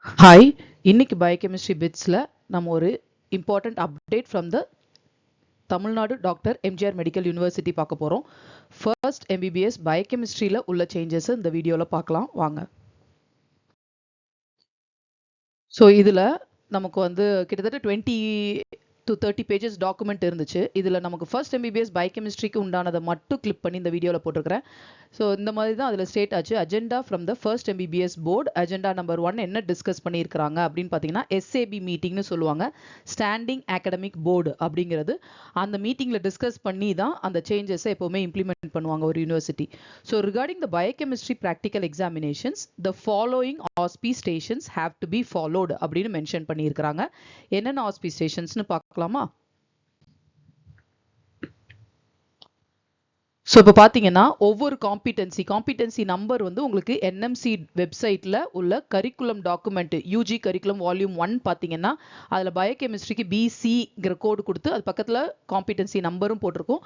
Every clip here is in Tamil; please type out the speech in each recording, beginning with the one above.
ஹாய், இன்னைக்கு பயோகெமிஸ்ட்ரி பிட்ஸில் நம்ம ஒரு important update from the Tamil Nadu doctor MGR medical university பார்க்க போகிறோம். ஃபர்ஸ்ட் எம்பிபிஎஸ் பயோகெமிஸ்ட்ரியில் உள்ள சேஞ்சஸ் இந்த வீடியோவில் பார்க்கலாம் வாங்க. ஸோ இதில் நமக்கு வந்து கிட்டத்தட்ட 20 to 30 பேஜஸ் டாக்குமெண்ட் இருந்துச்சு. இதில் நமக்கு ஃபர்ஸ்ட் எம்பிபிஎஸ் பயோகெமிஸ்ட்ரிக்கு உண்டானதை மட்டும் கிளிக் பண்ணி இந்த வீடியோவில் போட்டிருக்கிறேன். ஸோ இந்த மாதிரி தான் அதில் ஸ்டேட் ஆச்சு. Agenda from the first MBBS board. Agenda number 1 என்ன டிஸ்கஸ் பண்ணியிருக்கிறாங்க அப்படின்னு பார்த்தீங்கன்னா எஸ்ஏபி மீட்டிங்னு சொல்லுவாங்க, ஸ்டாண்டிங் அகாடமிக் போர்டு அப்படிங்கிறது. அந்த மீட்டிங்கில் டிஸ்கஸ் பண்ணி தான் அந்த சேஞ்சஸை எப்போவுமே இம்ப்ளிமெண்ட் பண்ணுவாங்க ஒரு university. So regarding the biochemistry practical examinations the following aspirations have to be followed அப்படின்னு மென்ஷன் பண்ணியிருக்கிறாங்க. என்னென்ன ஆஸ்பிஸ்டேஷன்ஸ்னு பார்க்கலாமா? ஸோ இப்போ பார்த்தீங்கன்னா ஒவ்வொரு காம்பிடன்சி நம்பர் வந்து உங்களுக்கு என்எம்சி வெப்சைட்டில் உள்ள curriculum document UG curriculum volume 1 பார்த்தீங்கன்னா அதில் பயோகெமிஸ்ட்ரிக்கு பிசிங்கிற கோடு கொடுத்து அது பக்கத்தில் காம்பிடன்சி நம்பரும் போட்டிருக்கும்.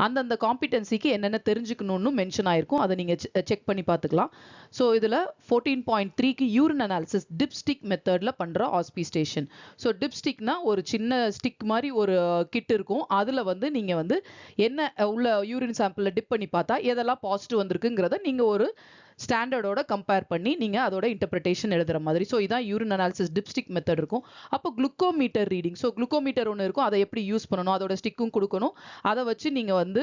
அந்தந்த காம்பிடன்சிக்கு என்னென்ன தெரிஞ்சுக்கணும்னு மென்ஷன் ஆயிருக்கும். அதை நீங்கள் செக் பண்ணி பார்த்துக்கலாம். ஸோ இதில் 14.3க்கு யூரின் அனாலிசிஸ் டிப்ஸ்டிக் மெத்தடில் பண்ணுற ஆஸ்பிஸ்டேஷன். ஸோ டிப்ஸ்டிக்னா ஒரு சின்ன ஸ்டிக் மாதிரி ஒரு கிட் இருக்கும். அதில் வந்து நீங்கள் வந்து என்ன உள்ள யூரின் சாம்பிள் டிப் பண்ணி பார்த்தா எதெல்லாம் பாசிட்டிவ் வந்திருக்குங்கிறத நீங்க ஒரு ஸ்டாண்டர்டோட கம்பேர் பண்ணி நீங்க அதோட இன்டர்பிரேஷன் எழுதுற மாதிரி. ஸோ இதான் யூரின் அனாலிசிஸ் டிப்ஸ்டிக் மெத்தட் இருக்கும். அப்போ குளுக்கோமீட்டர் ரீடிங், ஸோ குளுக்கோமீட்டர் ஒன்று இருக்கும், அதை எப்படி யூஸ் பண்ணணும், அதோட ஸ்டிக்கும் கொடுக்கணும். அதை வச்சு நீங்க வந்து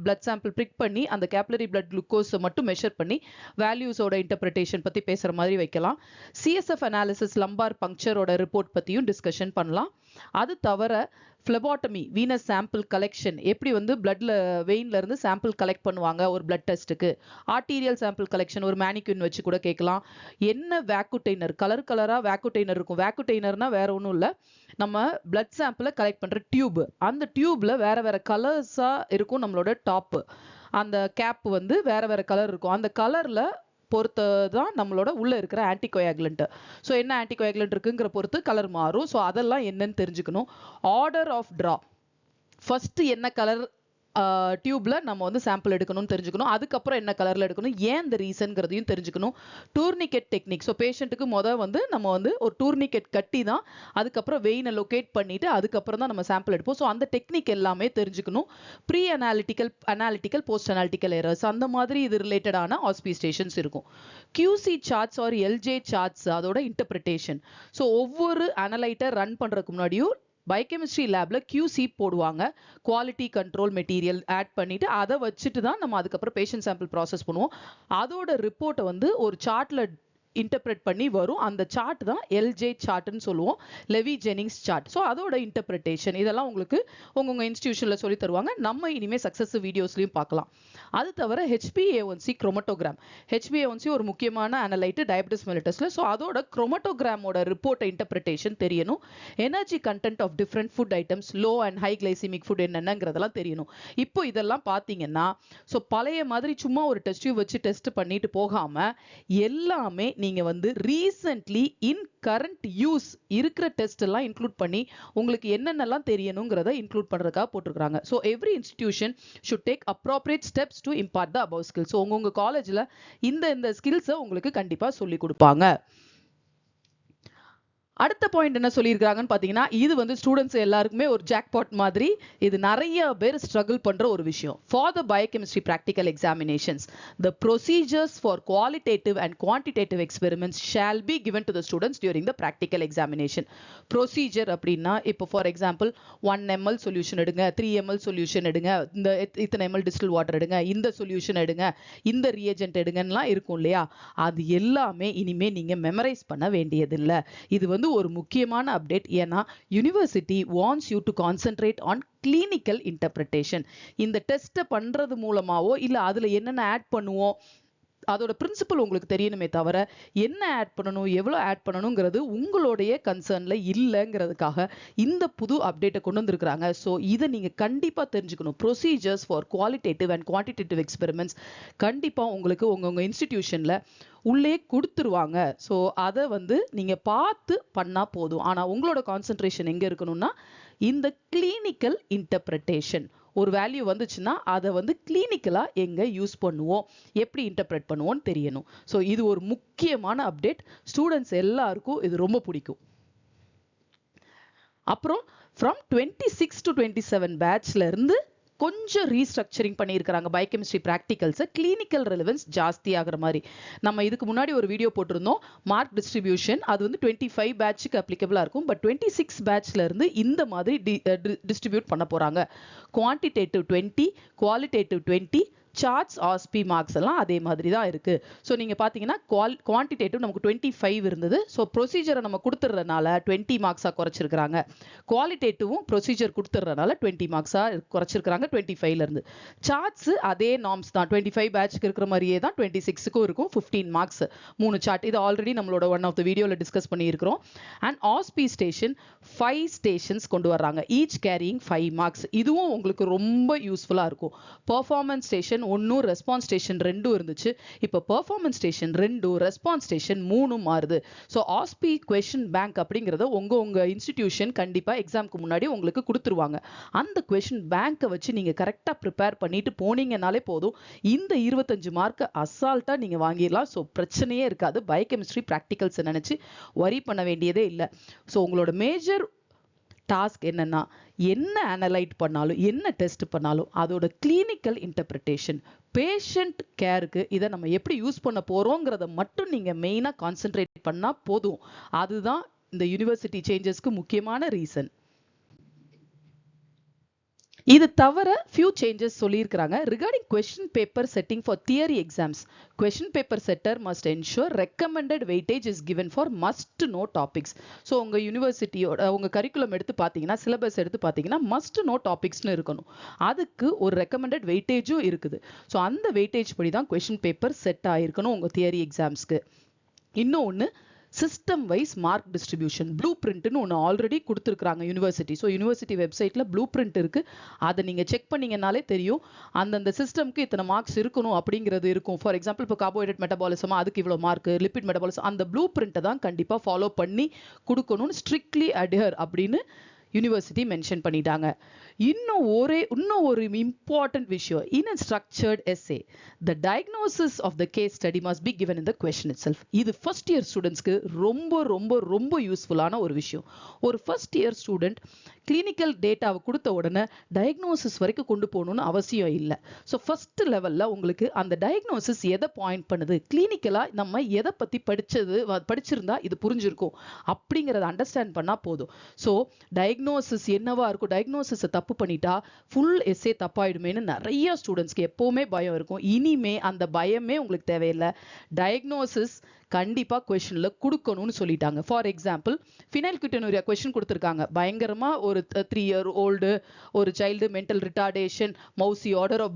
பிளட் சாம்பிள் பிரிக் பண்ணி அந்த கேப்லரி பிளட் குளுக்கோஸை மட்டும் மெஷர் பண்ணி வேல்யூஸோட இன்டர்பிரேஷன் பத்தி பேசுற மாதிரி வைக்கலாம். சிஎஸ்எஃப் அனாலிசிஸ் லம்பார் பங்க்சரோட ரிப்போர்ட் பத்தியும் டிஸ்கஷன் பண்ணலாம். அது தவிர பிளெபாட்டமி வீனஸ் சாம்பிள் கலெக்ஷன், எப்படி வந்து பிளட்ல வெயின்ல இருந்து சாம்பிள் கலெக்ட் பண்ணுவாங்க ஒரு பிளட் டெஸ்ட்டுக்கு. ஆர்டீரியல் சாம்பிள் கலெக்ஷன் ஒரு மேனிக்யூன் வச்சு கூட கேட்கலாம். என்ன வேக்குட்டைனர், கலரா வேக்குட்டைனர் இருக்கும். வேக்குட்டைனர்னா வேற ஒன்றும் இல்லை, நம்ம பிளட் சாம்பிளை கலெக்ட் பண்ற டியூப். அந்த டியூப்ல வேற கலர்ஸா இருக்கும். நம்மளோட டாப் அந்த கேப் வந்து வேற கலர் இருக்கும். அந்த கலர்ல பொறுத்து தான் நம்மளோட உள்ள இருக்கிற ஆன்டிகோயாகுலண்ட். ஸோ என்ன ஆன்டிகோயாகுலண்ட் இருக்குங்கிற பொறுத்து கலர் மாறும். ஸோ அதெல்லாம் என்னன்னு தெரிஞ்சுக்கணும். ஆர்டர் ஆஃப் ட்ரா, ஃபர்ஸ்ட் என்ன கலர் டியூப்ல நம்ம வந்து சாம்பிள் எடுக்கணும்னு தெரிஞ்சுக்கணும். அதுக்கப்புறம் என்ன கலர்ல எடுக்கணும், ஏன் இந்த ரீசன்ங்கிறதையும் தெரிஞ்சுக்கணும். டூர்னிகெட் டெக்னிக், ஸோ பேஷண்ட்டுக்கு வந்து நம்ம வந்து ஒரு டூர்னிகெட் கட்டி தான் அதுக்கப்புறம் வெயினை லொகேட் பண்ணிட்டு அதுக்கப்புறம் தான் நம்ம சாம்பிள் எடுப்போம். ஸோ அந்த டெக்னிக் எல்லாமே தெரிஞ்சுக்கணும். Pre analytical post analytical errors அந்த மாதிரி இது ரிலேட்டடான ஆஸ்பிஸ்டேஷன்ஸ் இருக்கும். QC charts or LJ charts, அதோட இன்டர்பிரிட்டேஷன். ஸோ ஒவ்வொரு அனலைட்டர் ரன் பண்றதுக்கு முன்னாடியும் பயோகெமிஸ்ட்ரி லேப்ல QC போடுவாங்க, குவாலிட்டி கண்ட்ரோல் மெட்டீரியல் ஆட் பண்ணிட்டு அதை வச்சுட்டு தான் நம்ம அதுக்கப்புறம் பேஷண்ட் சாம்பிள் ப்ராசஸ் பண்ணுவோம். அதோட ரிப்போர்ட்டை வந்து ஒரு சார்ட்ல இன்டர்பிரேட் பண்ணி வரும். அந்த சார்ட் தான் எல்ஜே சார்ட்னு சொல்லுவோம், லெவி ஜெனிங்ஸ் சார்ட். ஸோ அதோட இன்டர்பிரிட்டேஷன் இதெல்லாம் உங்களுக்கு உங்க இன்ஸ்டிடியூஷன்ல சொல்லி தருவாங்க. நம்ம இனிமே சக்சஸிவ் வீடியோஸ்லயும் பார்க்கலாம். அது தவிர HbA1c குரோமட்டோகிராம். HbA1c ஒரு முக்கியமான அனலைட் டயபெட்டிஸ் மெலிட்டஸ்ல. ஸோ அதோட குரோமட்டோகிராமோட ரிப்போர்ட்டை இன்டர்பிரிட்டேஷன் தெரியணும். Energy content of different food items, low and high glycemic food என்னங்கிறதெல்லாம் தெரியணும். இப்போ இதெல்லாம் பார்த்தீங்கன்னா ஸோ பழைய மாதிரி சும்மா ஒரு டெஸ்ட் வச்சு டெஸ்ட் பண்ணிட்டு போகாம எல்லாமே நீங்க வந்து ரீசன்ட்லி இன் கரண்ட் யூஸ் இருக்கிற டெஸ்ட் எல்லாம் இன்க்ளூட் பண்ணி உங்களுக்கு என்னென்னலாம் தெரியணுங்கிறத இன்க்ளூட் பண்றதுக்காக போட்டிருக்காங்க. So every institution should take appropriate steps to impart the above skills. So உங்க காலேஜ்ல இந்த ஸ்கில்ஸை உங்களுக்கு கண்டிப்பா சொல்லி கொடுப்பாங்க. அடுத்த பாயிண்ட் என்ன சொல்லியிருக்காங்கன்னு பார்த்தீங்கன்னா, இது வந்து ஸ்டூடெண்ட்ஸ் எல்லாருக்குமே ஒரு ஜாக்பாட் மாதிரி. இது நிறைய பேர் ஸ்ட்ரகிள் பண்ற ஒரு விஷயம். For the biochemistry practical examinations the procedures for qualitative and quantitative experiments shall be given to the students during the practical examination. Procedure அப்படின்னா இப்போ ஃபார் எக்ஸாம்பிள் 1 ml சொல்யூஷன் எடுங்க, 3 ml சொல்யூஷன் எடுங்க, இந்த இத்தனை ml டிஸ்டில் வாட்டர் எடுங்க, இந்த சொல்யூஷன் எடுங்க, இந்த ரியேஜென்ட் எடுங்கலாம் இருக்கும் இல்லையா. அது எல்லாமே இனிமே நீங்க மெமரைஸ் பண்ண வேண்டியதில்லை. இது வந்து ஒரு முக்கியமான அப்டேட். ஏன்னா university wants you to concentrate on clinical interpretation. இந்த டெஸ்ட் பண்றது மூலமாவோ இல்ல அதுல என்னென்ன ஆட் பண்ணுவோம் அதோட பிரின்சிபல் உங்களுக்கு தெரியணுமே தவிர என்ன ஆட் பண்ணணும் எவ்வளவு ஆட் பண்ணணுங்கிறது உங்களுடைய கன்சர்ன்ல இல்லைங்கிறதுக்காக இந்த புது அப்டேட்டை கொண்டு வந்திருக்கிறாங்க. ஸோ இதை நீங்க கண்டிப்பா தெரிஞ்சுக்கணும். Procedures for qualitative and quantitative experiments கண்டிப்பா உங்களுக்கு உங்க இன்ஸ்டிடியூஷன்ல உள்ளே கொடுத்துருவாங்க. ஸோ அதை வந்து நீங்க பார்த்து பண்ணா போதும். ஆனா உங்களோட கான்சென்ட்ரேஷன் எங்க இருக்கணும்னா இந்த கிளினிக்கல் இன்டர்பிரிட்டேஷன். ஒரு வேல்யூ வந்துச்சுன்னா அதை வந்து கிளினிக்கலா எங்க யூஸ் பண்ணுவோம், எப்படி இன்டர்பிரட் பண்ணுவோம்னு தெரியணும். ஸோ இது ஒரு முக்கியமான அப்டேட். ஸ்டூடெண்ட்ஸ் எல்லாருக்கும் இது ரொம்ப பிடிக்கும். அப்புறம் ஃப்ரம் 26 to 27 பேட்ச்ல இருந்து கொஞ்சம் ரீஸ்ட்ரக்சரிங் பண்ணியிருக்கிறாங்க பயோகெமிஸ்ட்ரி ப்ராக்டிகல்ஸை கிளினிக்கல் ரெலவன்ஸ் ஜாஸ்தி ஆகிற மாதிரி. நம்ம இதுக்கு முன்னாடி ஒரு வீடியோ போட்டிருந்தோம் மார்க் டிஸ்ட்ரிபியூஷன், அது வந்து 25 பேட்சுக்கு அப்ளிகபிளாக இருக்கும். பட் 26 பேட்ச்ல இருந்து இந்த மாதிரி டிஸ்ட்ரிபியூட் பண்ண போகிறாங்க. குவான்டிடேட்டிவ் 20, குவாலிட்டேட்டிவ் 20, சார்ட்ஸ் ஆஸ்பி மார்க்ஸ் எல்லாம் அதே மாதிரி தான் இருக்கு. ஸோ நீங்க பாத்தீங்கன்னா குவான்டிடேட்டிவ் நமக்கு 25 இருந்தது. ஸோ ப்ரொசீஜரை நம்ம கொடுத்துறதுனால 20 மார்க்ஸா குறைச்சிருக்காங்க. குவாலிட்டேட்டிவும் ப்ரொசீஜர் கொடுத்துறதுனால 20 மார்க்ஸா குறைச்சிருக்காங்க 25ல இருந்து. சார்ட்ஸ் அதே நார்ம்ஸ் தான், 25 பேட்ச்க்கு இருக்கிற மாதிரியே தான் 26க்கும் இருக்கும். 15 மார்க்ஸ் 3 சார்ட். இது ஆல்ரெடி நம்மளோட ஒன் ஆஃப் த வீடியோல டிஸ்கஸ் பண்ணியிருக்கிறோம். அண்ட் ஆஸ்பி ஸ்டேஷன் 5 ஸ்டேஷன்ஸ் கொண்டு வர்றாங்க, ஈச் கேரியிங் 5 மார்க்ஸ். இதுவும் உங்களுக்கு ரொம்ப யூஸ்ஃபுல்லா இருக்கும். பெர்ஃபார்மன்ஸ் ஸ்டேஷன் 1, ரெஸ்பான்ஸ் ஸ்டேஷன் 2 இருந்துச்சு. இப்போ பெர்ஃபார்மன்ஸ் ஸ்டேஷன் 2, ரெஸ்பான்ஸ் ஸ்டேஷன் 3 மாறுது. ஸோ ஆஸ்பி கொஸ்டின் பேங்க் அப்படிங்கறத உங்க இன்ஸ்டிடியூஷன் கண்டிப்பா எக்ஸாம்க்கு முன்னாடி உங்களுக்கு கொடுத்துருவாங்க. அந்த கொஸ்டின் பேங்கை வச்சு நீங்க கரெக்டா ப்ரிப்பேர் பண்ணிட்டு போனீங்கனாலே போதும், இந்த 25 மார்க் அசால்ட்டா நீங்க வாங்கிடலாம். ஸோ பிரச்சனையே இருக்காது. பயோகெமிஸ்ட்ரி ப்ராக்டிகல்ஸ் நினைச்சு வரி பண்ண வேண்டியதே இல்லை. ஸோ உங்களோட மேஜர் டாஸ்க் என்னன்னா, என்ன அனலைட் பண்ணாலும் என்ன டெஸ்ட் பண்ணாலும் அதோட கிளினிக்கல் இன்டர்பிரிட்டேஷன், பேஷண்ட் கேருக்கு இதை நம்ம எப்படி யூஸ் பண்ண போறோங்கிறத மட்டும் நீங்க மெயினா கான்சென்ட்ரேட் பண்ணா போதும். அதுதான் இந்த யூனிவர்சிட்டி சேஞ்சஸ்க்கு முக்கியமான ரீசன். இது தவிர few changes சொல்லியிருக்கிறாங்க. regarding question paper setting for theory exams, question paper setter must ensure recommended weightage is given for must know topics. So உங்க யூனிவர்சிட்டியோட உங்க கரிக்குலம் எடுத்து பார்த்தீங்கன்னா, சிலபஸ் எடுத்து பார்த்தீங்கன்னா must know topicsனு இருக்கணும். அதுக்கு ஒரு recommended weightageம் இருக்குது. ஸோ அந்த weightage படி தான் question paper செட் ஆயிருக்கணும் உங்க தியரி எக்ஸாம்ஸ்க்கு. இன்னொன்று system wise mark distribution blue பிரிண்ட்னு ஒன்று ஆல்ரெடி கொடுத்துருக்காங்க யூனிவர்சிட்டி. ஸோ யூனிவர்சிட்டி வெப்சைட்டில் ப்ளூ பிரிண்ட் இருக்கு. அதை நீங்கள் செக் பண்ணீங்கன்னாலே தெரியும் அந்தந்த சிஸ்டம்க்கு இத்தனை மார்க்ஸ் இருக்கணும் அப்படிங்கிறது இருக்கும். ஃபார் எக்ஸாம்பிள் இப்போ கார்போஹைட்ரேட் மெட்டபாலிசமா அதுக்கு இவ்வளோ மார்க், லிப்பிட் மெட்டபாலிசம், அந்த ப்ளூ பிரிண்ட்டை தான் கண்டிப்பாக ஃபாலோ பண்ணி கொடுக்கணும்னு ஸ்ட்ரிக்ட்லி அட்ஹர் அப்படின்னு யூனிவர்சிட்டி மென்ஷன் பண்ணிட்டாங்க. இன்னும் ஒரு இம்பார்ட்டன்ட் விஷயம், இன் a structured essay the diagnosis of the case study must be given in the question itself. இது ஃபர்ஸ்ட் இயர் ஸ்டூடெண்ட்ஸ்க்கு ரொம்ப ரொம்ப ரொம்ப யூஸ்ஃபுல்லான ஒரு விஷயம். ஒரு ஃபர்ஸ்ட் இயர் ஸ்டூடெண்ட் கிளினிக்கல் டேட்டாவை கொடுத்த உடனே டயக்னோசிஸ் வரைக்கும் கொண்டு போகணும்னு அவசியம் இல்லை. ஸோ ஃபர்ஸ்ட் லெவலில் உங்களுக்கு அந்த டயக்னோசிஸ் எதை பாயிண்ட் பண்ணுது, கிளினிக்கலாக நம்ம எதை பற்றி படிச்சிருந்தா இது புரிஞ்சிருக்கும் அப்படிங்கிறத அண்டர்ஸ்டாண்ட் பண்ணால் போதும். ஸோ டயக்னோசிஸ் என்னவா இருக்கும், டயக்னோசிஸை தப்பு பண்ணிட்டா ஃபுல் எஸ்ஸே தப்பாயிடுமேன்னு நிறைய ஸ்டூடெண்ட்ஸ்க்கு எப்போவுமே பயம் இருக்கும். இனிமே அந்த பயமே உங்களுக்கு தேவையில்லை. டயக்னோசிஸ் கண்டிப்பா கொஸ்டின்ல கொடுக்கணும்னு சொல்லிட்டாங்க. ஃபார் எக்ஸாம்பிள் ஃபினைல்கிட்டோனூரியா கொஸ்டின் கொடுத்துருக்காங்க. பயங்கரமா ஒரு 3 year old ஒரு child mental retardation, mousy odour of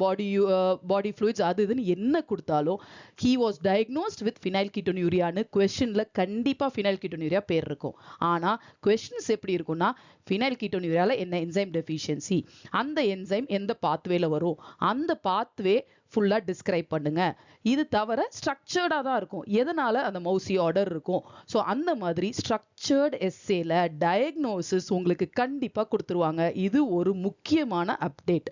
body fluids, அது இதுன்னு என்ன கொடுத்தாலும் ஹி வாஸ் டயக்னோஸ்ட் வித் ஃபினைல்கிட்டோனூரியான்னு கொஸ்டின்ல கண்டிப்பா ஃபினைல்கிட்டோனூரியா பேர் இருக்கும். ஆனா கொஸ்டின்ஸ் எப்படி இருக்கும்னா, ஃபினைல்கிட்டோனூரியால என்ன என்சைம் டெஃபிஷியன்சி, அந்த என்சைம் எந்த பாத்வேல வரும், அந்த பாத்வே ஃபுல்லா டிஸ்கிரைப் பண்ணுங்க. இது தவிர ஸ்ட்ரக்சர்டா தான் இருக்கும். எதனால அந்த மவுசி ஆர்டர் இருக்கும். ஸோ அந்த மாதிரி ஸ்ட்ரக்சர்ட் எஸ்ஸேல டயக்னோசிஸ் உங்களுக்கு கண்டிப்பா கொடுத்துருவாங்க. இது ஒரு முக்கியமான update.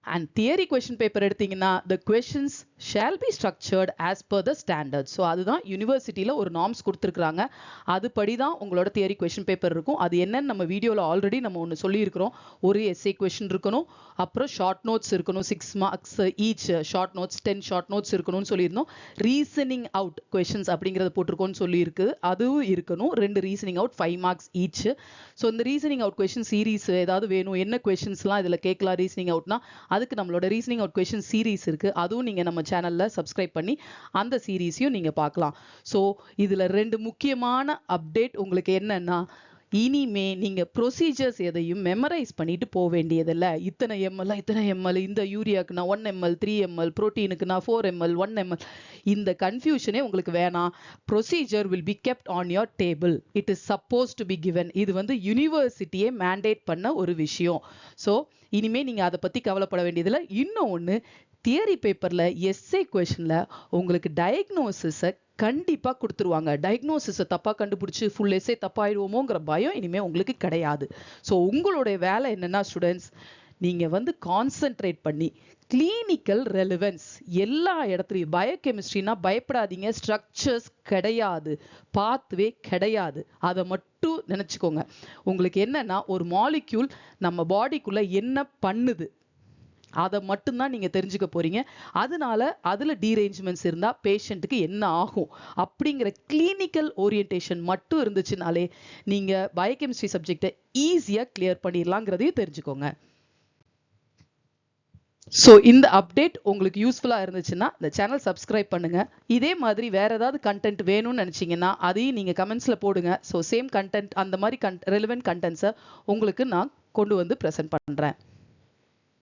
And theory question paper எடுத்தீங்கன்னா the questions shall be structured as per the standards. So அதுதான் யூனிவர்சிட்டியில் ஒரு நார்ம்ஸ் கொடுத்துருக்குறாங்க. அதுபடி தான் உங்களோட தியரி கொஸ்டின் பேப்பர் இருக்கும். அது என்னன்னு நம்ம வீடியோவில் ஆல்ரெடி நம்ம ஒன்று சொல்லியிருக்கிறோம். ஒரு எஸ்ஏ கொஸ்டின் இருக்கணும், அப்புறம் ஷார்ட் நோட்ஸ் இருக்கணும், 6 marks each short notes, 10 short notes இருக்கணும்னு சொல்லியிருந்தோம். ரீசனிங் அவுட் கொஸ்டின்ஸ் அப்படிங்கிறத போட்டிருக்கோன்னு சொல்லியிருக்கு, அதுவும் இருக்கணும். 2 reasoning out 5 marks each. So இந்த ரீசனிங் அவுட் கொஸ்டின் சீரீஸ் ஏதாவது வேணும், என்ன கொஸ்டின்ஸ்லாம் இதில் கேட்கலாம் ரீசனிங் அவுட்னா, அதுக்கு நம்மளோட ரீசனிங் அவுட் கொஸ்டின் சீரீஸ் இருக்கு. அதுவும் நீங்க நம்ம சேனல்ல சப்ஸ்கிரைப் பண்ணி அந்த சீரீஸையும் நீங்க பார்க்கலாம். ஸோ இதுல 2 முக்கியமான அப்டேட் உங்களுக்கு என்னன்னா, இனிமே நீங்க ப்ரொசீஜர்ஸ் எதையும் மெமரைஸ் பண்ணிட்டு போக வேண்டியதில்லை. இத்தனை எம்எல், இந்த யூரியாக்குனா 1 ml 3 ml, புரோட்டீனுக்குனா 4 ml 1 ml, இந்த கன்ஃபியூஷனே உங்களுக்கு வேணாம். Procedure will be kept on your table. It is suppose to be given. இது வந்து யூனிவர்சிட்டியே மேண்டேட் பண்ண ஒரு விஷயம். ஸோ இனிமே நீங்க அதை பத்தி கவலைப்பட வேண்டியதில்லை. இன்னொன்று, தியரி பேப்பர்ல எஸ்ஏ கொஸ்டின்ல உங்களுக்கு டயக்னோசிஸை கண்டிப்பா கொடுத்துருவாங்க. டயக்னோசிஸை தப்பா கண்டுபிடிச்சு ஃபுல் எஸ்ஏ தப்பாயிடுவோமோங்கிற பயம் இனிமே உங்களுக்கு கிடையாது. ஸோ உங்களுடைய வேலை என்னன்னா ஸ்டூடெண்ட்ஸ், நீங்க வந்து கான்சென்ட்ரேட் பண்ணி கிளினிக்கல் ரெலிவன்ஸ் எல்லா இடத்துலையும், பயோகெமிஸ்ட்ரினா பயப்படாதீங்க, ஸ்ட்ரக்சர்ஸ் கிடையாது, பாத்வே கிடையாது, அதை மட்டும் நினைச்சுக்கோங்க. உங்களுக்கு என்னன்னா ஒரு மாலிக்யூல் நம்ம பாடிக்குள்ள என்ன பண்ணுது அதை மட்டும்தான் நீங்க தெரிஞ்சுக்க போறீங்க. அதனால அதுல டீரேஞ்ச்மெண்ட்ஸ் இருந்தா பேஷண்ட்டுக்கு என்ன ஆகும் அப்படிங்கிற கிளினிக்கல் ஓரியன்டேஷன் மட்டும் இருந்துச்சுனாலே நீங்க பயோகெமிஸ்ட்ரி சப்ஜெக்டை ஈஸியா கிளியர் பண்ணிடலாங்கிறதையும் தெரிஞ்சுக்கோங்க. ஸோ இந்த அப்டேட் உங்களுக்கு யூஸ்ஃபுல்லாக இருந்துச்சுன்னா இந்த சேனல் சப்ஸ்கிரைப் பண்ணுங்க. இதே மாதிரி வேற ஏதாவது கண்டென்ட் வேணும்னு நினச்சிங்கன்னா அதையும் நீங்கள் கமெண்ட்ஸில் போடுங்க. ஸோ சேம் கண்டென்ட் அந்த மாதிரி ரெலவெண்ட் கண்டென்ட்ஸை உங்களுக்கு நான் கொண்டு வந்து ப்ரெசென்ட் பண்ணுறேன்.